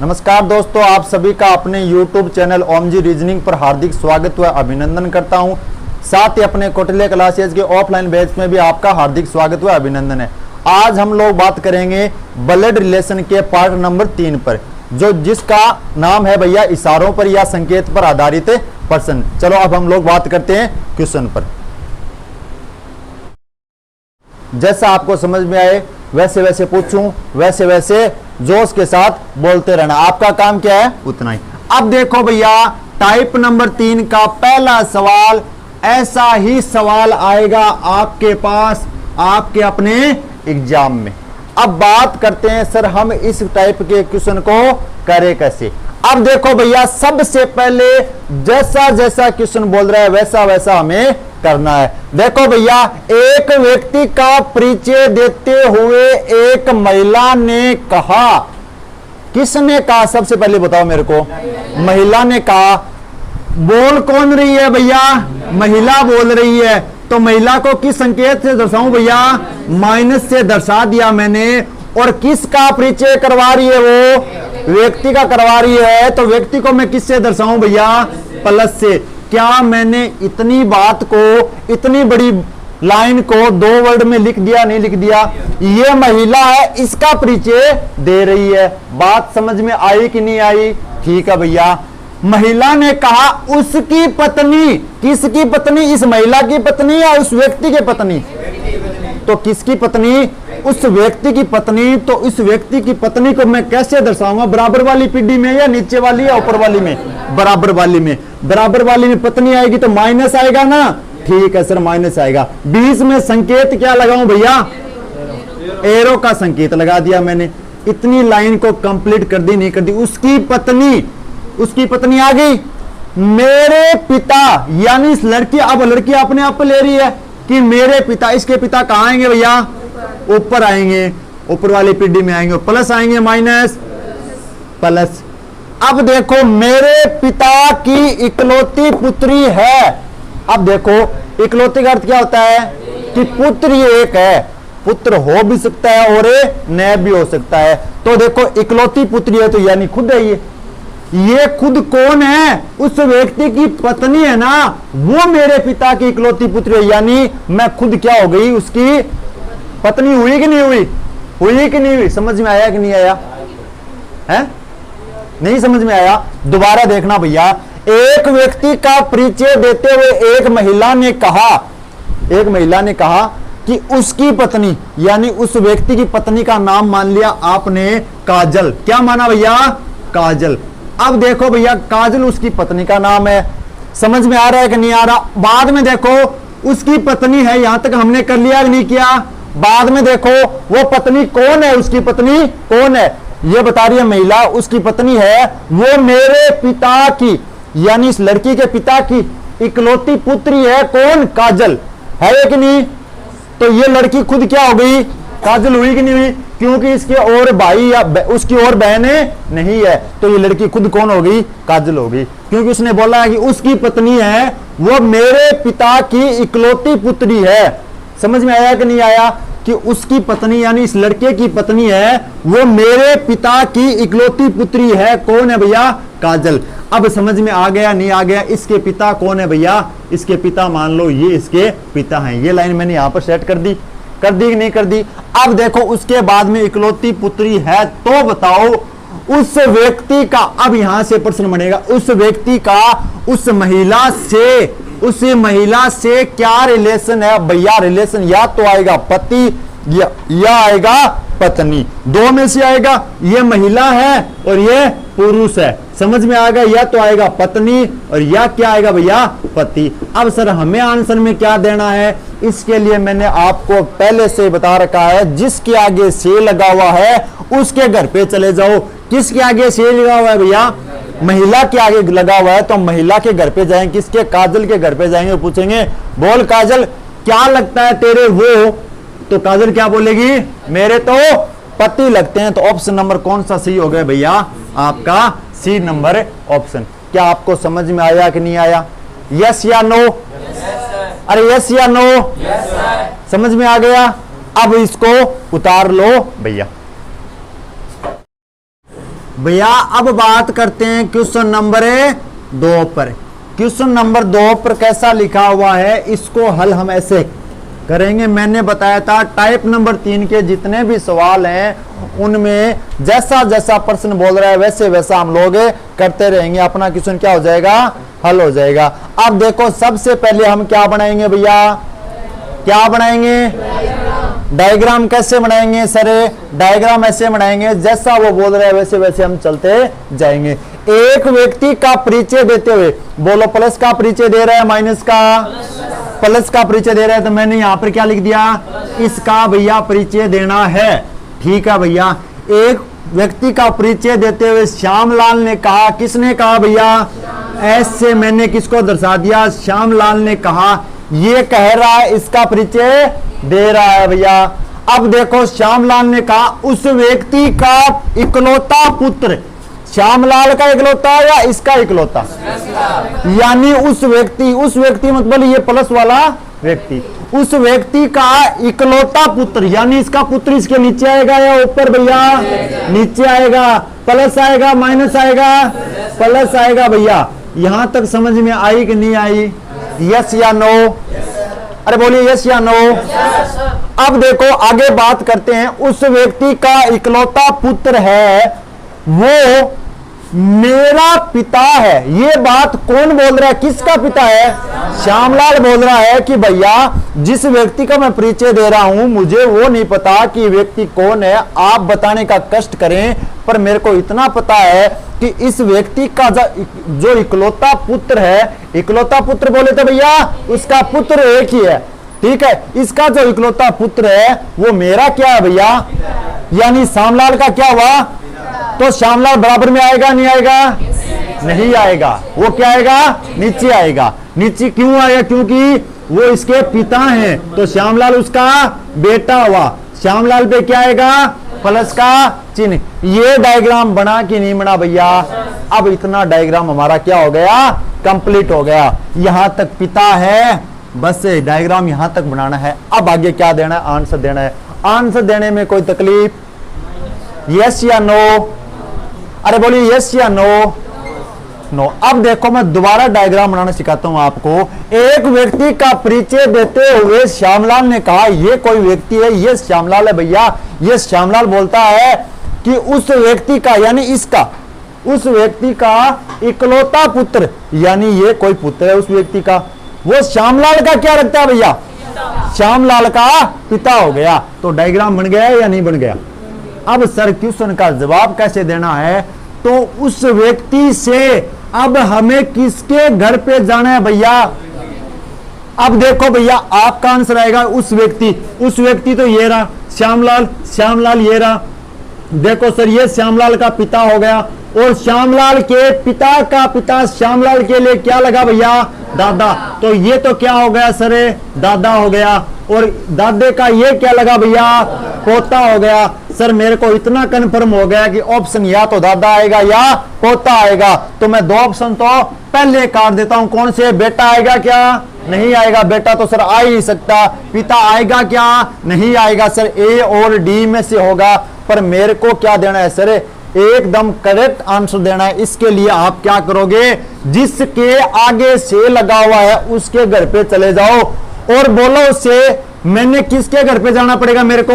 नमस्कार दोस्तों, आप सभी का अपने YouTube चैनल ओम जी रीजनिंग पर हार्दिक स्वागत व अभिनंदन करता हूं। साथ ही अपने कौटिल्य क्लासेज के ऑफलाइन बैच में भी आपका हार्दिक स्वागत व अभिनंदन है। आज हम लोग बात करेंगे ब्लड रिलेशन के पार्ट नंबर 3 पर, जो जिसका नाम है भैया इशारों पर या संकेत पर आधारित प्रश्न। चलो अब हम लोग बात करते हैं क्वेश्चन पर। जैसा आपको समझ में आए वैसे वैसे पूछूं, वैसे वैसे जोश के साथ बोलते रहना। आपका काम क्या है? उतना ही। अब देखो भैया, टाइप नंबर 3 का पहला सवाल, ऐसा ही सवाल आएगा आपके पास आपके अपने एग्जाम में। अब बात करते हैं सर हम इस टाइप के क्वेश्चन को करें कैसे। अब देखो भैया, सबसे पहले जैसा जैसा क्वेश्चन बोल रहा है वैसा वैसा हमें करना है। देखो भैया, एक व्यक्ति का परिचय देते हुए एक महिला ने कहा। किसने कहा? सबसे पहले बताओ मेरे को। महिला ने कहा। बोल कौन रही है भैया? महिला बोल रही है। तो महिला को किस संकेत से दर्शाऊं भैया? माइनस से दर्शा दिया मैंने। और किसका परिचय करवा रही है? वो व्यक्ति का करवा रही है। तो व्यक्ति को मैं किससे दर्शाऊं भैया? प्लस से। क्या मैंने इतनी बात को, इतनी बड़ी लाइन को 2 वर्ड में लिख दिया? नहीं लिख दिया। ये महिला है, इसका परिचय दे रही है। बात समझ में आई कि नहीं आई? ठीक है भैया। महिला ने कहा उसकी पत्नी। किसकी पत्नी? इस महिला की पत्नी या उस व्यक्ति की पत्नी? तो किसकी पत्नी? उस व्यक्ति की पत्नी। तो इस व्यक्ति की पत्नी को मैं कैसे दर्शाऊंगा? बराबर वाली पीढ़ी में या नीचे वाली या ऊपर वाली में? बराबर वाली में। बराबर वाली में पत्नी आएगी तो माइनस आएगा ना। ठीक है सर, माइनस आएगा। बीच में संकेत क्या लगाऊं भैया? एरो का संकेत लगा दिया मैंने। इतनी लाइन को कंप्लीट कर दी नहीं कर दी। उसकी पत्नी आ गई। मेरे पिता, यानी इस लड़की, अब लड़की अपने आप ले रही है कि मेरे पिता। इसके पिता कहाँ आएंगे भैया? ऊपर आएंगे, ऊपर वाली पीढ़ी में आएंगे। प्लस आएंगे, माइनस, प्लस। अब देखो, मेरे पिता की इकलौती पुत्री है। अब देखो, इकलौती का अर्थ क्या होता है? कि पुत्र एक है। पुत्र हो भी सकता है और न भी हो सकता है। तो देखो, इकलौती पुत्री है तो यानी खुद है ये खुद कौन है? उस व्यक्ति की पत्नी है ना। वो मेरे पिता की इकलौती पुत्री है, यानी मैं खुद क्या हो गई? उसकी पत्नी। हुई कि नहीं हुई? हुई कि नहीं हुई? समझ में आया कि नहीं आया? है? नहीं समझ में आया? दोबारा देखना भैया। एक व्यक्ति का परिचय देते हुए एक महिला ने कहा कि उसकी पत्नी, यानी उस व्यक्ति की पत्नी का नाम मान लिया आपने काजल। क्या माना भैया? काजल। अब देखो भैया, काजल उसकी पत्नी का नाम है। समझ में आ रहा है कि नहीं आ रहा? बाद में देखो, उसकी पत्नी है, यहां तक हमने कर लिया कि नहीं किया? बाद में देखो, वो पत्नी कौन है? उसकी पत्नी कौन है? ये बता रही है महिला, उसकी पत्नी है वो मेरे पिता की, यानी इस लड़की के पिता की इकलौती पुत्री है। कौन? काजल। है कि नहीं? तो ये लड़की खुद क्या हो गई? काजल हुई कि नहीं हुई? क्योंकि इसके और भाई या उसकी और बहनें नहीं है। तो ये लड़की खुद कौन हो गई? काजल हो गई। क्योंकि उसने बोला है कि उसकी पत्नी है वो मेरे पिता की इकलौती पुत्री है। समझ में आया कि नहीं आया? कि उसकी पत्नी, यानी इस लड़के की पत्नी है वो मेरे पिता की इकलौती पुत्री है। कौन है भैया? काजल। अब समझ में आ गया नहीं आ गया? इसके पिता कौन है भैया? इसके पिता मान लो ये इसके पिता हैं। ये लाइन मैंने यहां पर सेट कर दी कि नहीं कर दी? अब देखो, उसके बाद में इकलौती पुत्री है तो बताओ उस व्यक्ति का, अब यहां से प्रश्न बनेगा, उस व्यक्ति का उस महिला से क्या रिलेशन है भैया? रिलेशन या तो आएगा पति या आएगा पत्नी। दो में से आएगा। ये महिला है और ये पुरुष है। समझ में आ गया? या तो आएगा पत्नी और या क्या आएगा भैया? पति। अब सर हमें आंसर में क्या देना है? इसके लिए मैंने आपको पहले से बता रखा है, जिसके आगे से लगा हुआ है उसके घर पे चले जाओ। किसके आगे से लगा हुआ है भैया? महिला के आगे लगा हुआ है तो महिला के घर पे जाएंगे। किसके? काजल के घर पे जाएंगे। पूछेंगे, बोल काजल क्या लगता है तेरे वो? तो काजल क्या बोलेगी? मेरे तो पति लगते हैं। तो ऑप्शन नंबर कौन सा सही हो गया भैया? आपका सी नंबर ऑप्शन। क्या आपको समझ में आया कि नहीं आया? यस या नो? अरे यस या नो? समझ में आ गया? अब इसको उतार लो भैया। भैया अब बात करते हैं क्वेश्चन नंबर 2 पर। क्वेश्चन नंबर 2 पर कैसा लिखा हुआ है, इसको हल हम ऐसे करेंगे। मैंने बताया था टाइप नंबर 3 के जितने भी सवाल हैं उनमें जैसा जैसा प्रश्न बोल रहा है वैसे वैसा हम लोग करते रहेंगे, अपना क्वेश्चन क्या हो जाएगा, हल हो जाएगा। अब देखो सबसे पहले हम क्या बनाएंगे भैया, क्या बनाएंगे, डायग्राम। कैसे बनाएंगे सर, डायग्राम ऐसे बनाएंगे जैसा वो बोल रहा है वैसे वैसे हम चलते जाएंगे। एक व्यक्ति का परिचय देते हुए, बोलो प्लस का परिचय दे रहा है, माइनस का, प्लस का परिचय दे रहा है, तो मैंने यहां पर क्या लिख दिया, इसका भैया परिचय देना है। ठीक है भैया, एक व्यक्ति का परिचय देते हुए श्यामलाल ने कहा, किसने कहा भैया, ऐसे मैंने किसको दर्शा दिया, श्यामलाल ने कहा, ये कह रहा है इसका परिचय दे रहा है भैया। अब देखो श्यामलाल ने कहा उस व्यक्ति का इकलौता पुत्र, श्यामलाल का इकलौता या इसका इकलौता, यानी उस व्यक्ति मतलब ये प्लस वाला व्यक्ति, उस व्यक्ति का इकलौता पुत्र, यानी इसका पुत्र इसके नीचे आएगा या ऊपर भैया, नीचे आएगा। प्लस आएगा माइनस आएगा, प्लस आएगा भैया। यहां तक समझ में आई कि नहीं आई, यस या नो, अरे बोलिए यस या नो। अब देखो आगे बात करते हैं, उस व्यक्ति का इकलौता पुत्र है, वो मेरा पिता है। ये बात कौन बोल रहा है, किसका पिता है, श्यामलाल बोल रहा है कि भैया जिस व्यक्ति का मैं परिचय दे रहा हूं मुझे वो नहीं पता कि व्यक्ति कौन है, आप बताने का कष्ट करें, पर मेरे को इतना पता है कि इस व्यक्ति का जो इकलौता पुत्र है, इकलौता पुत्र बोले तो भैया उसका पुत्र एक ही है। ठीक है, इसका जो इकलौता पुत्र है वो मेरा क्या है भैया, यानी श्यामलाल का क्या हुआ, तो श्यामलाल बराबर में आएगा नहीं आएगा, नहीं आएगा, वो क्या आएगा, नीचे आएगा। नीचे क्यों आएगा, क्योंकि वो इसके पिता हैं, तो श्यामलाल उसका बेटा हुआ, श्यामलाल पे क्या आएगा, प्लस का चिन्ह। ये डायग्राम बना कि नहीं बना भैया, अब इतना डायग्राम हमारा क्या हो गया, कंप्लीट हो गया। यहां तक पिता है, बस डायग्राम यहां तक बनाना है। अब आगे क्या देना है, आंसर देना है। आंसर देने में कोई तकलीफ, यस या नो, अरे बोलिए यस या नो, नो। अब देखो मैं दोबारा डायग्राम बनाना सिखाता हूं आपको। एक व्यक्ति का परिचय देते हुए श्यामलाल ने कहा ये कोई व्यक्ति है, ये श्यामलाल है भैया। ये श्यामलाल बोलता है कि उस व्यक्ति का, यानी इसका, उस व्यक्ति का इकलौता पुत्र, यानी ये कोई पुत्र है उस व्यक्ति का, वो श्यामलाल का क्या रखता है भैया, श्यामलाल का पिता हो गया। तो डायग्राम बन गया या नहीं बन गया। अब सर क्वेश्चन का जवाब कैसे देना है, तो उस व्यक्ति से अब हमें किसके घर पे जाना है भैया। अब देखो भैया आपका आंसर आएगा उस व्यक्ति तो ये रहा श्यामलाल, श्यामलाल ये रहा। देखो सर ये श्यामलाल का पिता हो गया, और श्यामलाल के पिता का पिता श्यामलाल के लिए क्या लगा भैया, दादा। तो ये तो क्या हो गया सर, दादा हो गया, और दादे का ये क्या लगा भैया, पोता हो गया। सर मेरे को इतना कंफर्म हो गया कि ऑप्शन या तो दादा आएगा या पोता आएगा, तो मैं दो ऑप्शन तो पहले काट देता हूं। कौन से, बेटा आएगा क्या, नहीं आएगा, बेटा तो सर आ ही नहीं सकता। पिता आएगा क्या, नहीं आएगा सर, ए और डी में से होगा। पर मेरे को क्या देना है सर, एकदम करेक्ट आंसर देना है। इसके लिए आप क्या करोगे, जिसके आगे से लगा हुआ है उसके घर पे चले जाओ और बोलो उससे मैंने किसके घर पे जाना पड़ेगा, मेरे को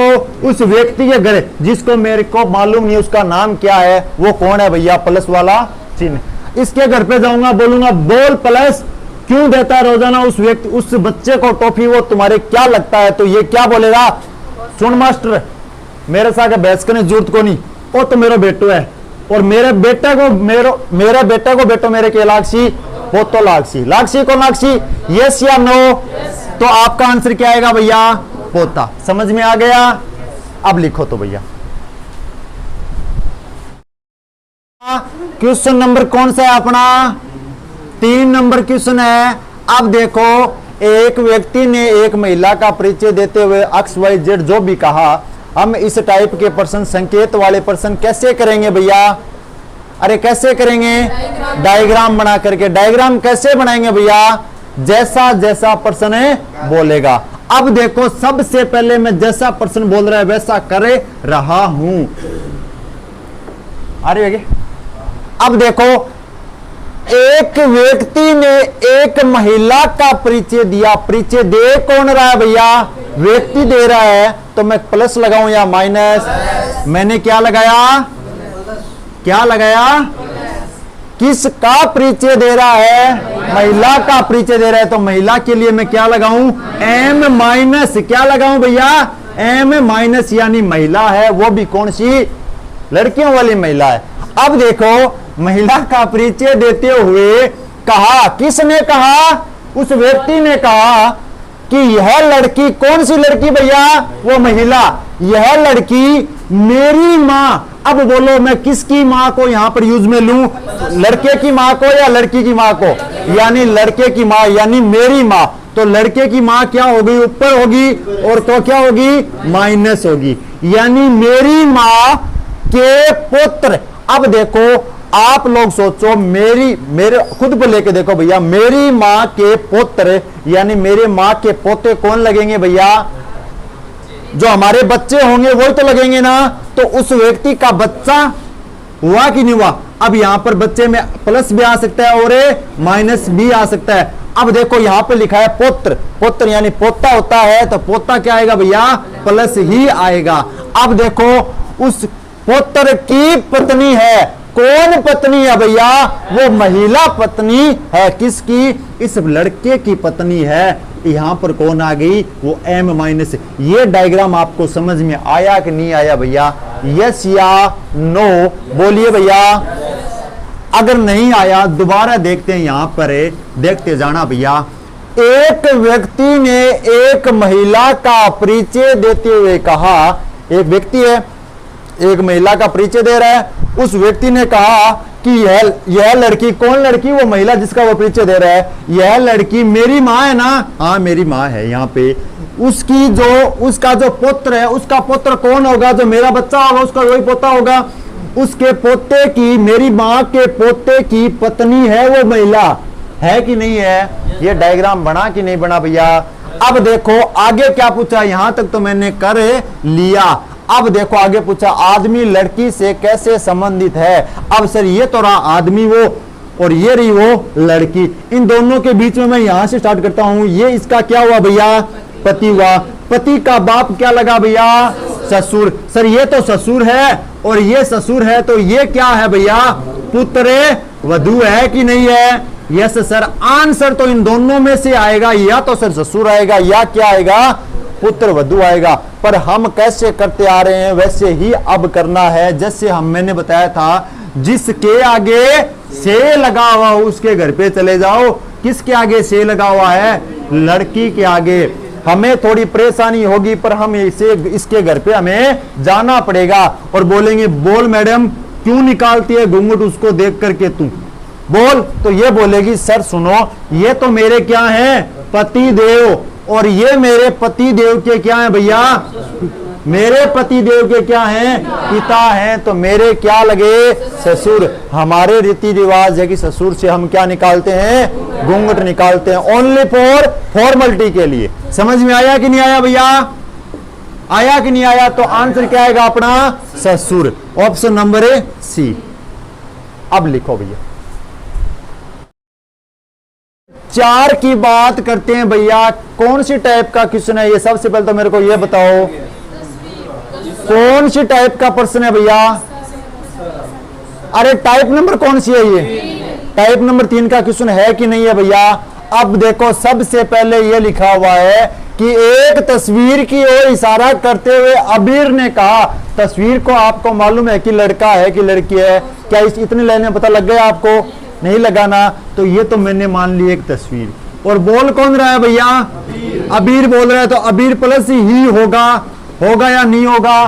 उस व्यक्ति के घर, जिसको मेरे को मालूम नहीं उसका नाम क्या है, वो कौन है भैया, प्लस वाला चिन्ह। इसके घर पे जाऊंगा, बोलूंगा बोल प्लस क्यों देता है रोजाना उस व्यक्ति, उस बच्चे को टॉफी, वो तुम्हारे क्या लगता है। तो ये क्या बोलेगा, सुन मास्टर मेरे साथ बहस करने की जरूरत को नहीं, वो तो मेरा बेटो है, और मेरे बेटे को मेरे बेटे को बेटो मेरे के लाक्षी, वो तो लाक्षी, लाक्षी को लाक्षी, यस या नो। तो आपका आंसर क्या आएगा भैया, पोता। समझ में आ गया। अब लिखो तो भैया क्वेश्चन नंबर कौन सा है अपना, 3 नंबर क्वेश्चन है। अब देखो एक व्यक्ति ने एक महिला का परिचय देते हुए एक्स वाई जेड जो भी कहा, हम इस टाइप के प्रश्न, संकेत वाले प्रश्न कैसे करेंगे भैया, अरे कैसे करेंगे, डायग्राम बना करके। डायग्राम कैसे बनाएंगे भैया, जैसा जैसा प्रश्न बोलेगा। अब देखो सबसे पहले मैं जैसा प्रश्न बोल रहा है वैसा कर रहा हूं। अरे अब देखो, एक व्यक्ति ने एक महिला का परिचय दिया। परिचय दे कौन रहा है भैया? व्यक्ति दे रहा है। तो मैं प्लस लगाऊं या माइनस? मैंने क्या लगाया? क्या लगाया? किसका परिचय दे रहा है? महिला का परिचय दे रहा है। तो महिला के लिए मैं क्या लगाऊं? M minus. क्या लगाऊं भैया? एम माइनस, यानी महिला है, वो भी कौन सी? लड़कियों वाली महिला है। अब देखो, महिला का परिचय देते हुए कहा, किसने कहा? उस व्यक्ति ने कहा कि यह लड़की कौन सी लड़की भैया? वो महिला। यह लड़की मेरी मां। अब बोलो, मैं किसकी मां को यहां पर यूज में लूं? लड़के की मां को या लड़की की मां को? यानी लड़के की मां, यानी मेरी मां। तो लड़के की मां क्या होगी? ऊपर होगी, और तो क्या होगी? माइनस होगी, यानी मेरी मां के पुत्र। अब देखो, आप लोग सोचो, मेरे खुद को लेके देखो भैया, मेरी मां के पुत्र यानी मेरे मां के पोते कौन लगेंगे भैया? जो हमारे बच्चे होंगे वही तो लगेंगे ना। तो उस व्यक्ति का बच्चा हुआ कि नहीं हुआ? अब यहां पर बच्चे में प्लस भी आ सकता है और माइनस भी आ सकता है। अब देखो, यहां पे लिखा है पुत्र। पुत्र यानी पोता होता है, तो पोता क्या आएगा भैया? प्लस ही आएगा। अब देखो, उस पुत्र की पत्नी है। कौन पत्नी है भैया? वो महिला पत्नी है। किसकी? इस लड़के की पत्नी है। यहां पर कौन आ गई? वो एम माइनस। ये डायग्राम आपको समझ में आया कि नहीं आया भैया? यस या नो बोलिए भैया। अगर नहीं आया, दोबारा देखते हैं, यहां पर देखते जाना भैया। एक व्यक्ति ने एक महिला का परिचय देते हुए कहा, एक व्यक्ति है, एक महिला का परिचय दे रहा है। उस व्यक्ति ने कहा कि यह लड़की, कौन लड़की? वो महिला जिसका वो परिचय दे रहा है। यह लड़की मेरी मां है ना? हाँ, मेरी मां है। यहाँ पे उसका जो पुत्र है, उसका पुत्र कौन होगा? जो मेरा बच्चा होगा उसका वही पोता होगा। उसके पोते की, मेरी मां के पोते की पत्नी है वो महिला, है कि नहीं है? ये डायग्राम बना कि नहीं बना भैया? अब देखो आगे क्या पूछा, यहां तक तो मैंने कर लिया। अब देखो आगे पूछा, आदमी लड़की से कैसे संबंधित है? अब सर ये तो रहा आदमी वो, और ये रही वो लड़की। इन दोनों के बीच में मैं यहां से स्टार्ट करता हूं। ये इसका क्या हुआ भैया? पति हुआ। पति का बाप क्या लगा भैया? ससुर। सर ये तो ससुर है और ये ससुर है, तो ये क्या है भैया? पुत्र वधू है कि नहीं है? Yes sir. आंसर तो इन दोनों में से आएगा, या तो सर ससुर आएगा या क्या आएगा? पुत्र वधू आएगा। पर हम कैसे करते आ रहे हैं वैसे ही अब करना है। जैसे मैंने बताया था, जिसके आगे से लगा हुआ उसके घर पे चले जाओ। किसके आगे से लगा हुआ है? लड़की के आगे। हमें थोड़ी परेशानी होगी, पर हम इसके घर पे हमें जाना पड़ेगा और बोलेंगे, बोल मैडम क्यों निकालती है घूंघट उसको देख करके तू? बोल। तो ये बोलेगी, सर सुनो, ये तो मेरे क्या है? पति देव। और ये मेरे पति देव के क्या है भैया? मेरे पति देव के क्या हैं? पिता हैं। तो मेरे क्या लगे? ससुर। हमारे रीति रिवाज है कि ससुर से हम क्या निकालते हैं? घूंघट निकालते हैं, ओनली फॉर फॉर्मेलिटी के लिए। समझ में आया कि नहीं आया भैया? आया कि नहीं आया? तो आंसर क्या आएगा अपना? ससुर। Option number C. अब लिखो भैया, 4 की बात करते हैं भैया। कौन सी टाइप का क्वेश्चन है ये? सबसे पहले तो मेरे को ये बताओ, कौन सी टाइप का प्रश्न है भैया? अरे टाइप नंबर कौन सी है ये? टाइप नंबर 3 का क्वेश्चन है कि नहीं है भैया? अब देखो, सबसे पहले ये लिखा हुआ है कि एक तस्वीर की ओर इशारा करते हुए अबीर ने कहा। तस्वीर को आपको मालूम है कि लड़का है कि लड़की है? क्या इस इतनी लाइन में पता लग गया आपको? नहीं लगाना। तो ये तो मैंने मान ली एक तस्वीर। और बोल कौन रहा है भैया? अबीर बोल रहा है। तो अबीर प्लस ही होगा, होगा या नहीं होगा?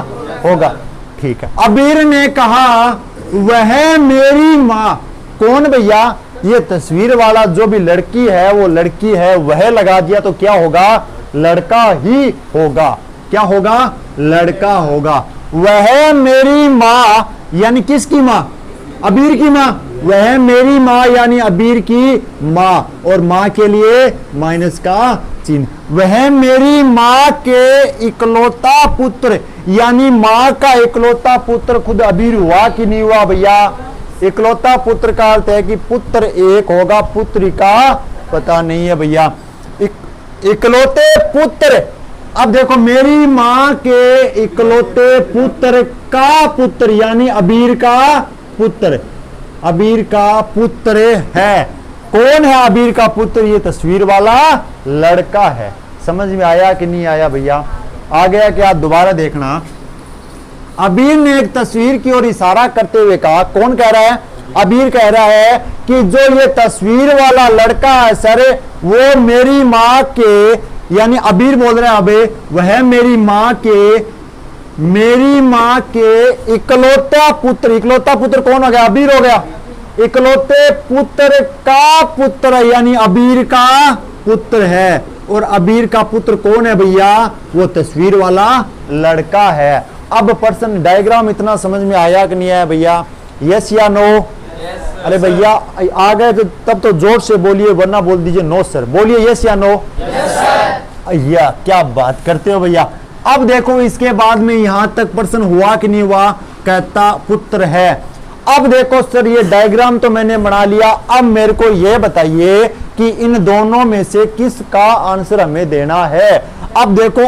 होगा। ठीक है। अबीर ने कहा, वह मेरी मां। कौन भैया? ये तस्वीर वाला जो भी लड़की है वो लड़की है, वह लगा दिया तो क्या होगा? लड़का ही होगा। क्या होगा? लड़का होगा। वह मेरी मां यानी किसकी मां? अबीर की मां। वह मेरी मां यानी अबीर की मां। और मां के लिए माइनस का चिन्ह, वह मेरी माँ के इकलौता पुत्र, यानी माँ का इकलौता पुत्र खुद अबीर हुआ कि नहीं हुआ भैया? इकलौता पुत्र का अर्थ है कि पुत्र एक होगा, पुत्री का पता नहीं है भैया। इकलौते पुत्र, अब देखो मेरी माँ के इकलौते पुत्र का पुत्र, यानी अबीर का पुत्र, अबीर का पुत्र है। कौन है अबीर का पुत्र? ये तस्वीर वाला लड़का है। समझ में आया कि नहीं आया भैया? आ गया क्या? दोबारा देखना। अबीर ने एक तस्वीर की ओर इशारा करते हुए कहा, कौन कह रहा है? अबीर कह रहा है कि जो ये तस्वीर वाला लड़का है सर, वो मेरी माँ के, यानी अबीर बोल रहे हैं अबे, वह मेरी माँ के इकलौता पुत्र, इकलौता पुत्र कौन हो गया? अबीर हो गया। इकलौते पुत्र का पुत्र, यानी अबीर का पुत्र है। और अबीर का पुत्र कौन है भैया? वो तस्वीर वाला लड़का है। अब पर्सन डायग्राम इतना समझ में आया कि नहीं आया भैया? यस या नो? अरे भैया आ गए तो तब तो जोर से बोलिए, वरना बोल दीजिए नो सर। बोलिए यस या नो? भैया क्या बात करते हो भैया। अब देखो इसके बाद में यहां तक पर्सन हुआ कि नहीं हुआ? कहता पुत्र है। अब देखो सर ये डायग्राम तो मैंने बना लिया, अब मेरे को ये बताइए कि इन दोनों में से किसका आंसर हमें देना है। अब देखो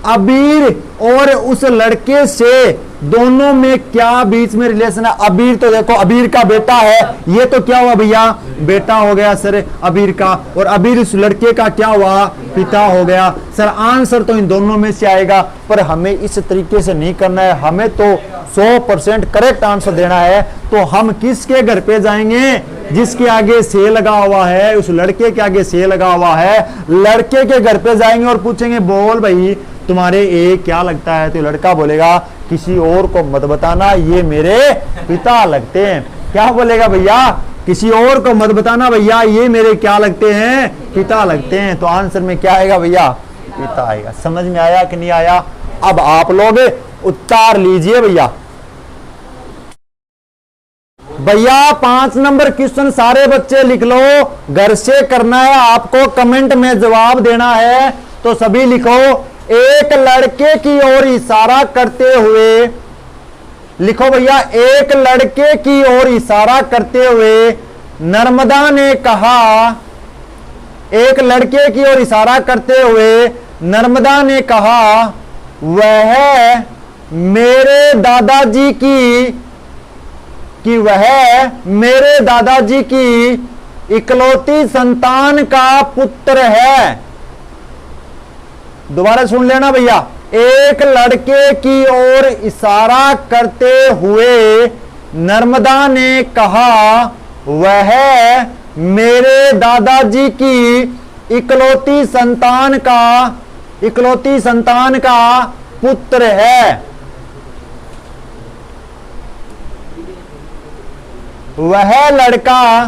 अबीर और उस लड़के से दोनों में क्या बीच में रिलेशन है? अबीर तो देखो अबीर का बेटा है, ये तो क्या हुआ भैया? बेटा हो गया सर अबीर का, और अबीर उस लड़के का क्या हुआ? पिता हो गया। सर आंसर तो इन दोनों में से आएगा, पर हमें इस तरीके से नहीं करना है, हमें तो 100% करेक्ट आंसर देना है। तो हम किसके घर पे जाएंगे? जिसके आगे से लगा हुआ है, उस लड़के के आगे से लगा हुआ है, लड़के के घर पे जाएंगे और पूछेंगे बोल भाई तुम्हारे ये क्या लगता है? तो लड़का बोलेगा किसी और को मत बताना, ये मेरे पिता लगते हैं। क्या बोलेगा भैया? किसी और को मत बताना भैया, ये मेरे क्या लगते हैं? पिता लगते हैं। तो आंसर में क्या आएगा भैया? पिता आएगा। समझ में आया कि नहीं आया? अब आप लोग उत्तर लीजिए भैया। भैया 5 नंबर क्वेश्चन सारे बच्चे लिख लो, घर से करना है आपको, कमेंट में जवाब देना है। तो सभी लिखो, एक लड़के की ओर इशारा करते हुए, लिखो भैया, एक लड़के की ओर इशारा करते हुए नर्मदा ने कहा, एक लड़के की ओर इशारा करते हुए नर्मदा ने कहा, वह मेरे दादाजी कि वह मेरे दादाजी की इकलौती संतान का पुत्र है। दोबारा सुन लेना भैया, एक लड़के की ओर इशारा करते हुए नर्मदा ने कहा, वह मेरे दादाजी की इकलौती संतान का पुत्र है। वह लड़का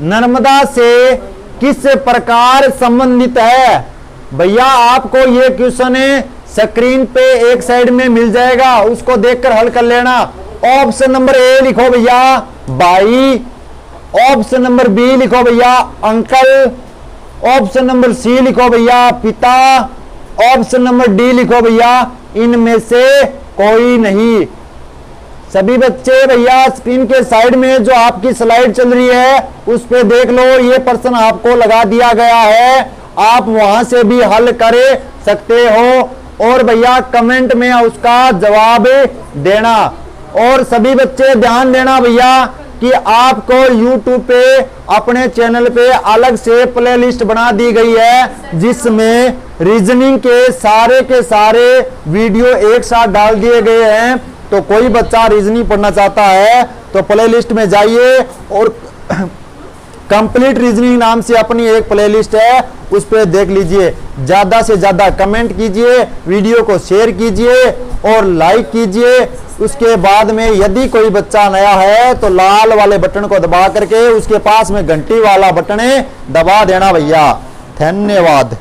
नर्मदा से किस प्रकार संबंधित है? भैया आपको ये क्वेश्चन स्क्रीन पे एक साइड में मिल जाएगा, उसको देखकर हल कर लेना। ऑप्शन नंबर ए लिखो भैया भाई, ऑप्शन नंबर बी लिखो भैया अंकल, ऑप्शन नंबर सी लिखो भैया पिता, ऑप्शन नंबर डी लिखो भैया इनमें से कोई नहीं। सभी बच्चे भैया स्क्रीन के साइड में जो आपकी स्लाइड चल रही है उस पे देख लो, ये प्रश्न आपको लगा दिया गया है, आप वहां से भी हल कर सकते हो और भैया कमेंट में उसका जवाब देना। और सभी बच्चे ध्यान देना भैया कि आपको YouTube पे अपने चैनल पे अलग से प्लेलिस्ट बना दी गई है जिसमें रीजनिंग के सारे वीडियो एक साथ डाल दिए गए हैं। तो कोई बच्चा रीजनिंग पढ़ना चाहता है तो प्लेलिस्ट में जाइए और कंप्लीट रीजनिंग नाम से अपनी एक प्लेलिस्ट है, उस पर देख लीजिए। ज्यादा से ज्यादा कमेंट कीजिए, वीडियो को शेयर कीजिए और लाइक कीजिए। उसके बाद में यदि कोई बच्चा नया है तो लाल वाले बटन को दबा करके उसके पास में घंटी वाला बटन दबा देना भैया। धन्यवाद।